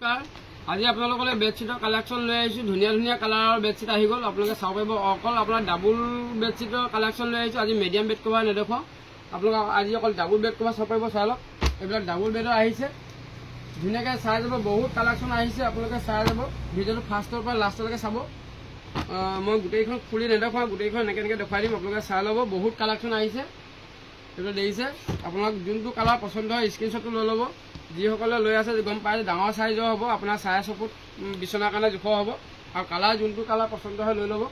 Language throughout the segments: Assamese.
নমস্কাৰ আজি আপোনালোকলৈ বেডশ্বীটৰ কালেকশ্যন লৈ আহিছোঁ ধুনীয়া ধুনীয়া কালাৰৰ বেডশ্বীট আহি গ'ল আপোনালোকে চাব পাৰিব অকল আপোনাৰ ডাবুল বেডশ্বীটৰ কালেকশ্যন লৈ আহিছোঁ আজি মিডিয়াম বেড কভাৰ নেদেখুৱাওঁ আপোনালোকক আজি অকল ডাবুল বেড কভাৰ চাব পাৰিব চাই লওক এইবিলাক ডাবুল বেডৰ আহিছে ধুনীয়াকৈ চাই যাব বহুত কালেকশ্যন আহিছে আপোনালোকে চাই যাব ভিডিঅ'টো ফাৰ্ষ্টৰ পৰা লাষ্টলৈকে চাব মই গোটেইখন খুলি নেদেখুৱাওঁ গোটেইখন এনেকৈ এনেকৈ দেখুৱাই দিম আপোনালোকে চাই ল'ব বহুত কালেকশ্যন আহিছে এইবিলাক দেখিছে আপোনাক যোনটো কালাৰ পচন্দ হয় স্ক্ৰীনশ্বটটো লৈ ল'ব যিসকলে লৈ আছে গম পায় যে ডাঙৰ চাইজৰ হ'ব আপোনাৰ 6.5 ফুট বিচনাৰ কাৰণে জোখ হ'ব আৰু কালাৰ যোনটো কালাৰ পচন্দ হয় লৈ ল'ব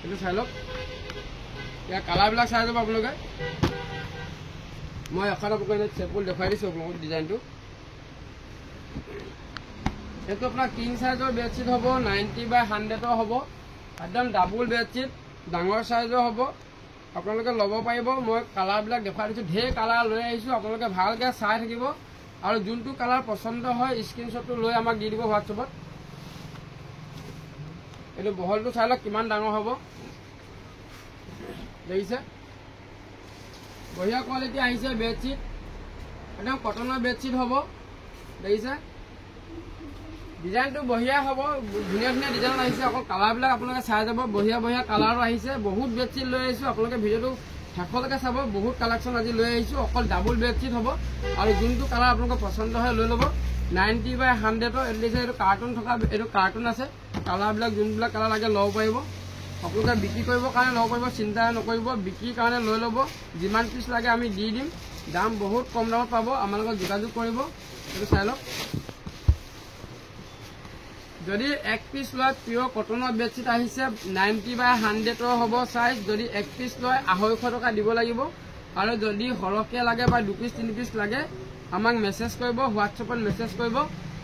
এইটো চাই লওক ইয়াৰ কালাৰবিলাক চাই যাব আপোনালোকে মই এখন আপোনালোকে চেম্পুল দেখুৱাই দিছোঁ আপোনালোকক ডিজাইনটো এইটো আপোনাৰ কিং চাইজৰ বেডশ্বীট হ'ব 90/100 হ'ব একদম ডাবুল বেডশ্বীট ডাঙৰ চাইজৰ হ'ব আপোনালোকে ল'ব পাৰিব মই কালাৰবিলাক দেখুৱাই দিছোঁ ঢেৰ কালাৰ লৈ আহিছোঁ আপোনালোকে ভালকৈ চাই থাকিব আৰু যোনটো কালাৰ পচন্দ হয় স্ক্ৰীনশ্বটটো লৈ আমাক দি দিব হোৱাটছএপত এইটো বহলটো চাই লওক কিমান ডাঙৰ হ'ব দেখিছে বঢ়িয়া কোৱালিটি আহিছে বেডশ্বীট একদম কটনৰ বেডশ্বীট হ'ব দেখিছে ডিজাইনটো বঢ়িয়া হ'ব ধুনীয়া ধুনীয়া ডিজাইন আহিছে অকল কালাৰবিলাক আপোনালোকে চাই যাব বঢ়িয়া বঢ়িয়া কালাৰো আহিছে বহুত বেডশ্বীট লৈ আহিছোঁ আপোনালোকে ভিডিঅ'টো শেষলৈকে চাব বহুত কালেকশ্যন আজি লৈ আহিছোঁ অকল ডাবুল বেডশ্বীট হ'ব আৰু যোনটো কালাৰ আপোনালোকৰ পচন্দ হয় লৈ ল'ব 90/100 এটলিষ্ট এইটো কাৰ্টুন থকা এইটো কাৰ্টুন আছে কালাৰবিলাক যোনবিলাক কালাৰ লাগে ল'ব পাৰিব আপোনালোকে বিক্ৰী কৰিবৰ কাৰণে ল'ব পাৰিব চিন্তা নকৰিব বিক্ৰীৰ কাৰণে লৈ ল'ব যিমান পিচ লাগে আমি দি দিম দাম বহুত কম দামত পাব আমাৰ লগত যোগাযোগ কৰিব এইটো চাই লওক যদি এক পিচ লয় পিয়ৰ কটনৰ বেডশ্বীট আহিছে 90/100 হ'ব চাইজ যদি এক পিচ লয় 250 টকা দিব লাগিব আৰু যদি সৰহকৈ লাগে বা 2 পিচ 3 পিচ লাগে আমাক মেছেজ কৰিব হোৱাটছএপত মেছেজ কৰিব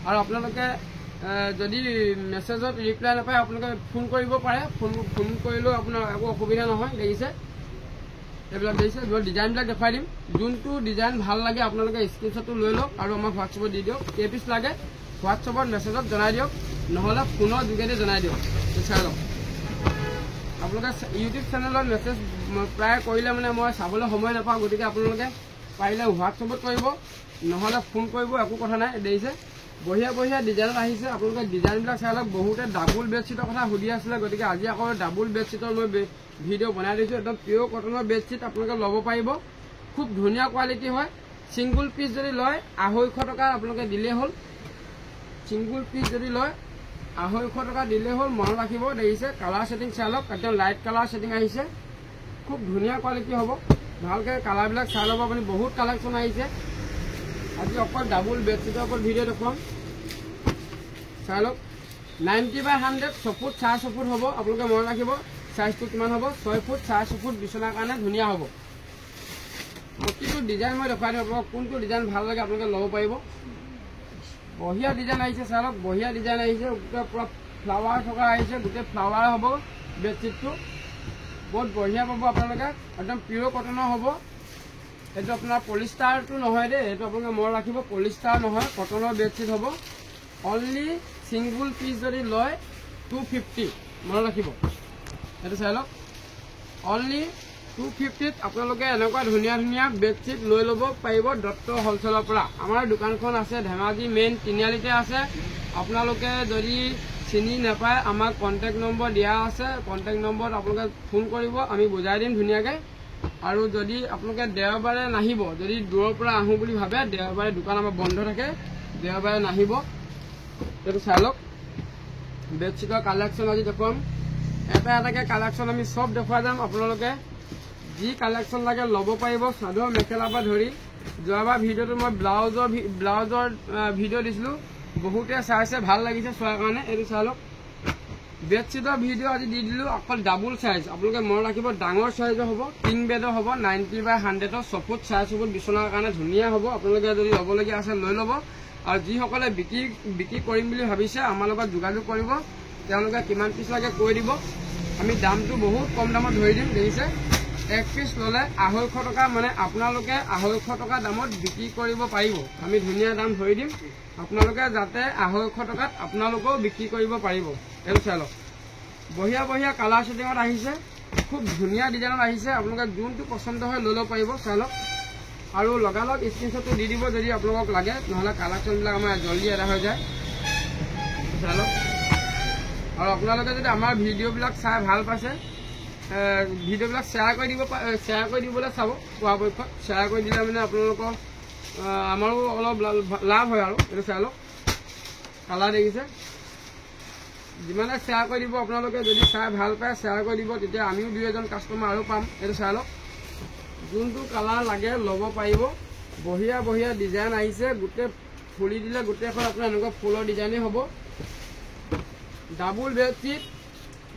আৰু আপোনালোকে যদি মেছেজত ৰিপ্লাই নাপায় আপোনালোকে ফোন কৰিব পাৰে ফোন কৰিলেও আপোনাৰ একো অসুবিধা নহয় দেখিছে এইবিলাক দেখিছে ডিজাইনবিলাক দেখুৱাই দিম যোনটো ডিজাইন ভাল লাগে আপোনালোকে স্ক্ৰীনশ্বটটো লৈ লওক আৰু আমাক হোৱাটছএপত দি দিয়ক কেই পিচ লাগে হোৱাটছএপত মেছেজত জনাই দিয়ক নহ'লে ফোনৰ যোগেদি জনাই দিয়ক চাই লওক আপোনালোকে ইউটিউব চেনেলত মেছেজ প্ৰায় কৰিলে মানে মই চাবলৈ সময় নাপাওঁ গতিকে আপোনালোকে পাৰিলে হোৱাটছএপত কৰিব নহ'লে ফোন কৰিব একো কথা নাই দেখিছে বঢ়িয়া বঢ়িয়া ডিজাইনত আহিছে আপোনালোকে ডিজাইনবিলাক চাই লওক বহুতে ডাবুল বেডশ্বীটৰ কথা সুধি আছিলে গতিকে আজি আকৌ ডাবুল বেডশ্বীটৰ মই ভিডিঅ' বনাই দিছোঁ একদম পিয়ৰ কটনৰ বেডশ্বীট আপোনালোকে ল'ব পাৰিব খুব ধুনীয়া কোৱালিটি হয় ছিংগুল পিচ যদি লয় 250 টকা আপোনালোকে দিলেই হ'ল ছিংগুল পিচ যদি লয় 250 টকা দিলেই হ'ল মনত ৰাখিব দেখিছে কালাৰ ছেটিং চাই লওক একদম লাইট কালাৰ ছেটিং আহিছে খুব ধুনীয়া কোৱালিটি হ'ব ভালকৈ কালাৰবিলাক চাই ল'ব আপুনি বহুত কালেকশ্যন আহিছে আজি অকল ডাবুল বেডশ্বীটৰ ওপৰত ভিডিঅ' দেখুৱাম চাই লওক 90/100 6 ফুট 4.5 ফুট হ'ব আপোনালোকে মনত ৰাখিব চাইজটো কিমান হ'ব 6 ফুট 4.5 ফুট বিচনাৰ কাৰণে ধুনীয়া হ'ব প্ৰতিটো ডিজাইন মই দেখুৱাই দিম আপোনালোকক কোনটো ডিজাইন ভাল লাগে আপোনালোকে ল'ব পাৰিব বঢ়িয়া ডিজাইন আহিছে চাই লওক বঢ়িয়া ডিজাইন আহিছে গোটেই পূৰা ফ্লাৱাৰ থকা আহিছে গোটেই ফ্লাৱাৰ হ'ব বেডশ্বীটটো বহুত বঢ়িয়া পাব আপোনালোকে একদম পিয়ৰ কটনৰ হ'ব এইটো আপোনাৰ পলিষ্টাৰটো নহয় দেই এইটো আপোনালোকে মনত ৰাখিব পলিষ্টাৰ নহয় কটনৰ বেডশ্বীট হ'ব অনলি ছিংগুল পিচ যদি লয় 250 মনত ৰাখিব এইটো চাই লওক অনলি 250ত আপোনালোকে এনেকুৱা ধুনীয়া ধুনীয়া বেডশ্বীট লৈ ল'ব পাৰিব দত্ত হ'লচেলৰ পৰা আমাৰ দোকানখন আছে ধেমাজি মেইন তিনিআলিতে আছে আপোনালোকে যদি চিনি নাপায় আমাক কণ্টেক্ট নম্বৰ দিয়া আছে কণ্টেক্ট নম্বৰত আপোনালোকে ফোন কৰিব আমি বুজাই দিম ধুনীয়াকৈ আৰু যদি আপোনালোকে দেওবাৰে নাহিব যদি দূৰৰ পৰা আহোঁ বুলি ভাবে দেওবাৰে দোকান আমাৰ বন্ধ থাকে দেওবাৰে নাহিব এইটো চাই লওক বেডশ্বীটৰ কালেকশ্যন আজি দেখুৱাম এটা এটাকৈ কালেকশ্যন আমি চব দেখুৱাই যাম আপোনালোকে যি কালেকশ্যন লাগে ল'ব পাৰিব চাদৰ মেখেলাৰ পৰা ধৰি যোৱাবাৰ ভিডিঅ'টো মই ব্লাউজৰ ভিডিঅ' দিছিলোঁ বহুতে চাইছে ভাল লাগিছে চোৱাৰ কাৰণে এইটো চাই লওক বেডশ্বীটৰ ভিডিঅ' আজি দি দিলোঁ অকল ডাবুল চাইজ আপোনালোকে মনত ৰাখিব ডাঙৰ চাইজৰ হ'ব কিং বেডৰ হ'ব 90/100 6 ফুট 4.5 ফুট বিচনাৰ কাৰণে ধুনীয়া হ'ব আপোনালোকে যদি ল'বলগীয়া আছে লৈ ল'ব আৰু যিসকলে বিক্ৰী কৰিম বুলি ভাবিছে আমাৰ লগত যোগাযোগ কৰিব তেওঁলোকে কিমান পিচ লাগে কৈ দিব আমি দামটো বহুত কম দামত ধৰি দিম দেখিছে এক পিচ ল'লে 250 টকা মানে আপোনালোকে 250 টকা দামত বিক্ৰী কৰিব পাৰিব আমি ধুনীয়া দাম ধৰি দিম আপোনালোকে যাতে 250 টকাত আপোনালোকেও বিক্ৰী কৰিব পাৰিব এইটো চাই লওক বঢ়িয়া বঢ়িয়া কালাৰ ছেটিঙত আহিছে খুব ধুনীয়া ডিজাইনত আহিছে আপোনালোকে যোনটো পচন্দ হয় লৈ ল'ব পাৰিব চাই লওক আৰু লগালগ স্ক্ৰীনশ্বটটো দি দিব যদি আপোনালোকক লাগে, নহ'লে কালেকশ্যনবিলাক আমাৰ জলদি এদায় হৈ যায়। চাই লওক। আৰু আপোনালোকে যদি আমাৰ ভিডিঅ'বিলাক চাই ভাল পাইছে, ভিডিঅ'বিলাক শ্বেয়াৰ কৰি দিবলৈ চাব। পৰাপক্ষত শ্বেয়াৰ কৰি দিলে মানে আপোনালোকৰ আমাৰো অলপ লাভ হয় আৰু। এইটো চাই লওক, কালাৰ দেখিছে। যিমানে শ্বেয়াৰ কৰি দিব আপোনালোকে, যদি চাই ভাল পায় শ্বেয়াৰ কৰি দিব, তেতিয়া আমিও 2-এজন কাষ্টমাৰ আৰু পাম। এইটো চাই লওক, যোনটো কালাৰ লাগে ল'ব পাৰিব। বঢ়িয়া বঢ়িয়া ডিজাইন আহিছে, গোটেই ফুলি দিলে গোটেইখন আপোনাৰ এনেকুৱা ফুলৰ ডিজাইনেই হ'ব। ডাবুল বেডশ্বীট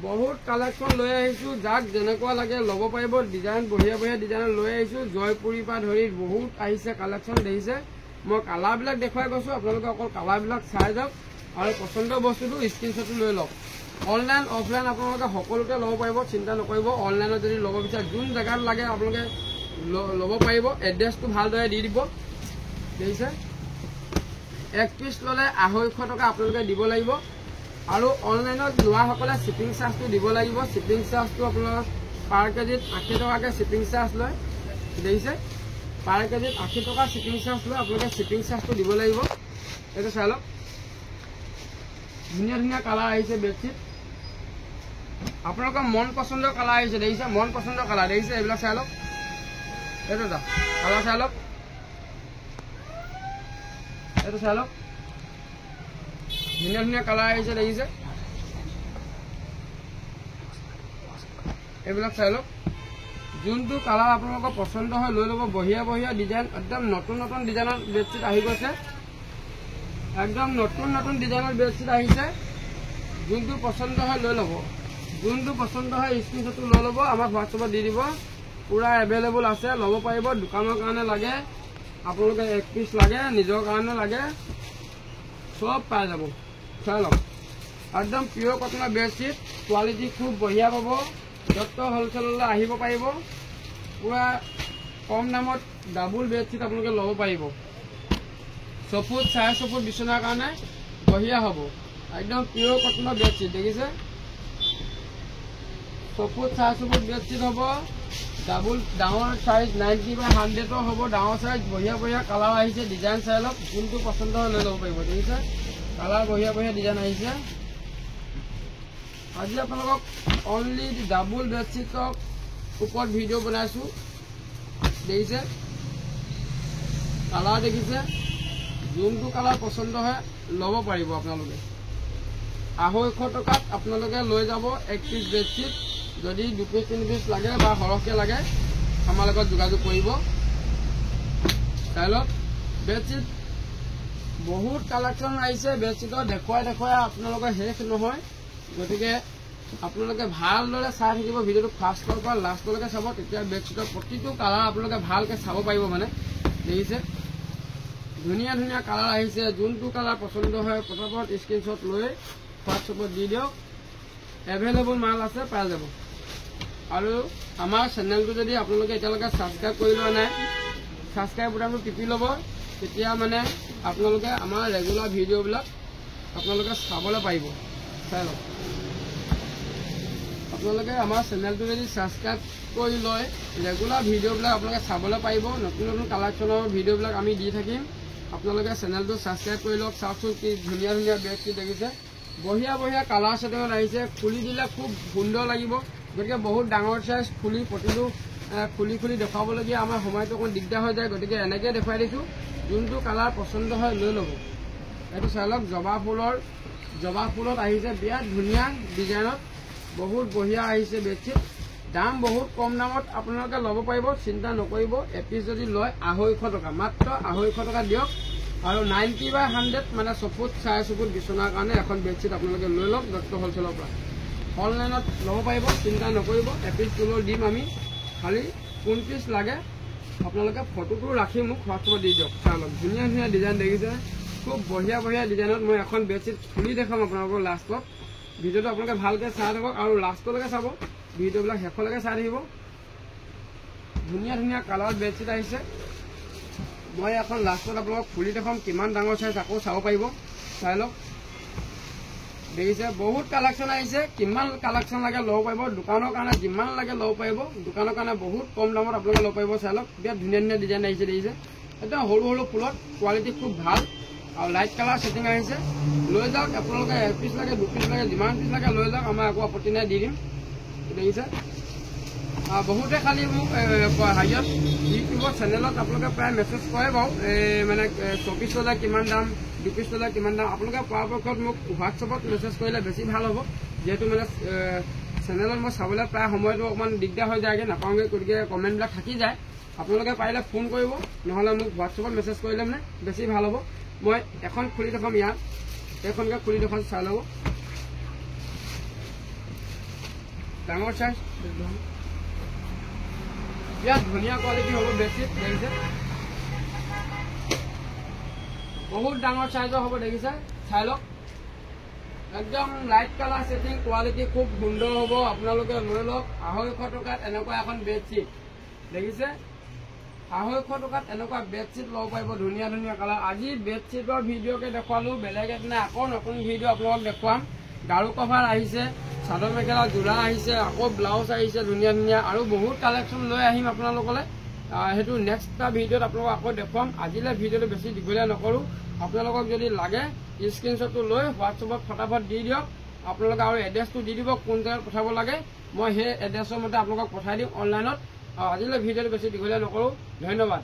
বহুত কালেকশ্যন লৈ আহিছোঁ, যাক যেনেকুৱা লাগে ল'ব পাৰিব। ডিজাইন বঢ়িয়া বঢ়িয়া ডিজাইন লৈ আহিছোঁ, জয়পুৰীৰ পৰা ধৰি বহুত আহিছে কালেকশ্যন দেখিছে। মই কালাৰবিলাক দেখুৱাই গৈছোঁ, আপোনালোকে অকল কালাৰবিলাক চাই যাওক আৰু পচন্দৰ বস্তুটো স্ক্ৰীনশ্বটটো লৈ লওক। অনলাইন অফলাইন আপোনালোকে সকলোতে ল'ব পাৰিব, চিন্তা নকৰিব। অনলাইনত যদি ল'ব বিচাৰে, যোন জেগাত লাগে আপোনালোকে ল'ব পাৰিব। এড্ৰেছটো ভালদৰে দি দিব দেখিছে। 1 পিচ ল'লে 250 টকা আপোনালোকে দিব লাগিব। আৰু অনলাইনত লোৱাসকলে শ্বিপিং চাৰ্জটো দিব লাগিব। শ্বিপিং চাৰ্জটো আপোনাৰ পাৰ কেজিত 80 টকাকৈ শ্বিপিং চাৰ্জ লয় দেখিছে। পাৰ কেজিত 80 টকা শ্বিপিং চাৰ্জ লয়, আপোনালোকে শ্বিপিং চাৰ্জটো দিব লাগিব। এইটো চাই লওক, ধুনীয়া ধুনীয়া কালাৰ আহিছে বেডশ্বীট। আপোনালোকৰ মন পচন্দৰ কালাৰ আহিছে দেখিছে, মন পচন্দৰ কালাৰ দেখিছে। এইবিলাক চাই লওক, এইটো এটা কালাৰ চাই লওক, এইটো চাই লওক, ধুনীয়া ধুনীয়া কালাৰ আহিছে দেখিছে। এইবিলাক চাই লওক, যোনটো কালাৰ আপোনালোকৰ পচন্দ হয় লৈ ল'ব। বঢ়িয়া বঢ়িয়া ডিজাইন, একদম নতুন নতুন ডিজাইনৰ বেডশ্বীট আহি গৈছে। একদম নতুন নতুন ডিজাইনৰ বেডশ্বীট আহিছে। যোনটো পচন্দ হয় লৈ ল'ব, যোনটো পচন্দ হয় স্ক্ৰীনশ্বটটো লৈ ল'ব, আমাক হোৱাটছএপত দি দিব। পূৰা এভেইলেবল আছে, ল'ব পাৰিব। দোকানৰ কাৰণে লাগে, আপোনালোকে 1 পিচ লাগে, নিজৰ কাৰণে লাগে, চব পাই যাব। চাই লওক, একদম পিয়'ৰ কটনৰ বেডশ্বীট, কোৱালিটি খুব বঢ়িয়া পাব। দত্ত হ'লচেললৈ আহিব পাৰিব। পূৰা কম দামত ডাবুল বেডশ্বীট আপোনালোকে ল'ব পাৰিব। 6 ফুট 4.5 ফুট বিচনাৰ কাৰণে বঢ়িয়া হ'ব। একদম পিয়'ৰ কটনৰ বেডশ্বীট দেখিছে। 6 ফুট 4.5 ফুট বেডশ্বীট হ'ব। ডাবুল ডাঙৰ চাইজ 90/100 হ'ব, ডাঙৰ চাইজ। বঢ়িয়া বঢ়িয়া কালাৰ আহিছে, ডিজাইন চাই লওক, যোনটো পচন্দ হয় লৈ ল'ব পাৰিব দেখিছে। কালাৰ বঢ়িয়া বঢ়িয়া ডিজাইন আহিছে। আজি আপোনালোকক অনলি ডাবুল বেডশ্বীটৰ ওপৰত ভিডিঅ' বনাইছোঁ দেখিছে। কালাৰ দেখিছে, যোনটো কালাৰ পচন্দ হয় ল'ব পাৰিব আপোনালোকে। 250 টকাত আপোনালোকে লৈ যাব 1 পিচ বেডশ্বীট। যদি 2 পিচ 3 পিচ লাগে বা সৰহকৈ লাগে আমাৰ লগত যোগাযোগ কৰিব। চাই লওক, বেডশ্বীট বহুত কালেকশ্যন আহিছে বেডশ্বীটৰ, দেখুৱাই আপোনালোকৰ শেষ নহয়। গতিকে আপোনালোকে ভালদৰে চাই থাকিব ভিডিঅ'টো, ফাৰ্ষ্টৰ পৰা লাষ্টলৈকে চাব, তেতিয়া বেডশ্বীটৰ প্ৰতিটো কালাৰ আপোনালোকে ভালকৈ চাব পাৰিব। মানে দেখিছে, ধুনীয়া ধুনীয়া কালাৰ আহিছে। যোনটো কালাৰ পচন্দ হয় পটাপট স্ক্ৰীনশ্বট লৈ হোৱাটছএপত দি দিয়ক। এভেইলেবল মাল আছে, পাই যাব। আৰু আমাৰ চেনেলটো যদি আপোনালোকে এতিয়ালৈকে ছাবস্ক্ৰাইব কৰি লোৱা নাই, ছাবস্ক্ৰাইব বুটামটো টিপি ল'ব। তেতিয়া মানে আপোনালোকে আমাৰ ৰেগুলাৰ ভিডিঅ'বিলাক আপোনালোকে চাবলৈ পাৰিব। চাই লওক, আপোনালোকে আমাৰ চেনেলটো যদি ছাবস্ক্ৰাইব কৰি লয়, ৰেগুলাৰ ভিডিঅ'বিলাক আপোনালোকে চাবলৈ পাৰিব। নতুন নতুন কালেকশ্যনৰ ভিডিঅ'বিলাক আমি দি থাকিম। আপোনালোকে চেনেলটো ছাবস্ক্ৰাইব কৰি লওক। চাওকচোন কি ধুনীয়া ধুনীয়া বেডশ্বীট দেখিছে। বঢ়িয়া বঢ়িয়া কালাৰ ছেটিঙত আহিছে, খুলি দিলে খুব সুন্দৰ লাগিব। গতিকে বহুত ডাঙৰ চাইজ ফুলি, প্ৰতিটো খুলি দেখুৱাবলগীয়া আমাৰ সময়টো অকণমান দিগদাৰ হৈ যায়। গতিকে এনেকৈ দেখুৱাই দিছোঁ, যোনটো কালাৰ পচন্দ হয় লৈ ল'ব। এইটো চাই লওক, জবা ফুলত আহিছে, বিৰাট ধুনীয়া ডিজাইনত, বহুত বঢ়িয়া আহিছে বেডশ্বীট। দাম বহুত কম দামত আপোনালোকে ল'ব পাৰিব, চিন্তা নকৰিব। এপিচ যদি লয় 250 টকা, মাত্ৰ 250 টকা দিয়ক। আৰু 90/100 মানে 6 ফুট 4.5 ফুট বিচনাৰ কাৰণে এখন বেডশ্বীট আপোনালোকে লৈ লওক দত্ত হ'লচেলৰ পৰা। অনলাইনত ল'ব পাৰিব, চিন্তা নকৰিব। এপিচ তোলৰ দিম আমি, খালি কোন পিচ লাগে আপোনালোকে ফটোটো ৰাখি মোক হোৱাটছএপত দি দিয়ক। চাই লওক, ধুনীয়া ধুনীয়া ডিজাইন দেখিছে, খুব বঢ়িয়া বঢ়িয়া ডিজাইনত। মই এখন বেডশ্বীট খুলি দেখাম আপোনালোকৰ লাষ্টত। ভিডিঅ'টো আপোনালোকে ভালকৈ চাই থাকক আৰু লাষ্টলৈকে চাব, ভিডিঅ'বিলাক শেষলৈকে চাই থাকিব। ধুনীয়া ধুনীয়া কালাৰত বেডশ্বীট আহিছে। মই এখন লাষ্টত আপোনালোকক খুলি দেখাম, কিমান ডাঙৰ চাইজ আকৌ চাব পাৰিব। চাই লওক, দেখিছে বহুত কালেকশ্যন আহিছে কিমান কালেকশ্যন লাগে ল'ব পাৰিব দোকানৰ কাৰণে যিমান লাগে ল'ব পাৰিব দোকানৰ কাৰণে বহুত কম দামত আপোনালোকে ল'ব পাৰিব চাই লওক বিৰাট ধুনীয়া ধুনীয়া ডিজাইন আহিছে দেখিছে একদম সৰু সৰু ফুলত কোৱালিটি খুব ভাল আৰু লাইট কালাৰ ছেটিং আহিছে লৈ যাওক আপোনালোকে 1 পিচ লাগে 2 পিচ লাগে যিমান পিচ লাগে লৈ যাওক আমাৰ একো আপত্তি নাই দি দিম দেখিছে বহুতে খালি মোক হেৰিয়ত ইউটিউবৰ চেনেলত আপোনালোকে প্ৰায় মেছেজ কৰে বাৰু মানে 100 পিচ ল'লে কিমান দাম 2 পিচ ল'লে কিমান দাম আপোনালোকে পৰাপক্ষত মোক হোৱাটছএপত মেছেজ কৰিলে বেছি ভাল হ'ব যিহেতু মানে চেনেলত মই চাবলৈ প্ৰায় সময়টো অকণমান দিগদাৰ হৈ যায়গৈ নাপাওঁগৈ গতিকে কমেণ্টবিলাক থাকি যায় আপোনালোকে পাৰিলে ফোন কৰিব নহ'লে মোক হোৱাটছএপত মেছেজ কৰিলে মানে বেছি ভাল হ'ব মই এখন খুলি দেখাম ইয়াত এইখনকে খুলি দেখাম চাই ল'ব ডাঙৰ চাইজ বিৰাট ধুনীয়া কোৱালিটি হ'ব বেডশ্বীট দেখিছে বহুত ডাঙৰ চাইজৰ হ'ব দেখিছে চাই লওক একদম লাইট কালাৰ ছেটিং কোৱালিটি খুব সুন্দৰ হ'ব আপোনালোকে লৈ লওক 250 টকাত এনেকুৱা এখন বেডশ্বীট দেখিছে 250 টকাত এনেকুৱা বেডশ্বীট ল'ব পাৰিব ধুনীয়া ধুনীয়া কালাৰ আজি বেডশ্বীটৰ ভিডিঅ'কে দেখুৱালোঁ বেলেগ এটা আকৌ নতুন ভিডিঅ' আপোনালোকক দেখুৱাম গাৰু কভাৰ আহিছে চাদৰ মেখেলা যোৰা আহিছে আকৌ ব্লাউজ আহিছে ধুনীয়া ধুনীয়া আৰু বহুত কালেকশ্যন লৈ আহিম আপোনালোকলৈ সেইটো নেক্সট এটা ভিডিঅ'ত আপোনালোকক আকৌ দেখুৱাম আজিলৈ ভিডিঅ'টো বেছি দীঘলীয়া নকৰোঁ আপোনালোকক যদি লাগে স্ক্ৰীনশ্বটটো লৈ হোৱাটছএপত ফটাফট দি দিয়ক আপোনালোকে আৰু এড্ৰেছটো দি দিব কোন জেগাত পঠাব লাগে মই সেই এড্ৰেছৰ মতে আপোনালোকক পঠাই দিম অনলাইনত আজিলৈ ভিডিঅ'টো বেছি দীঘলীয়া নকৰোঁ ধন্যবাদ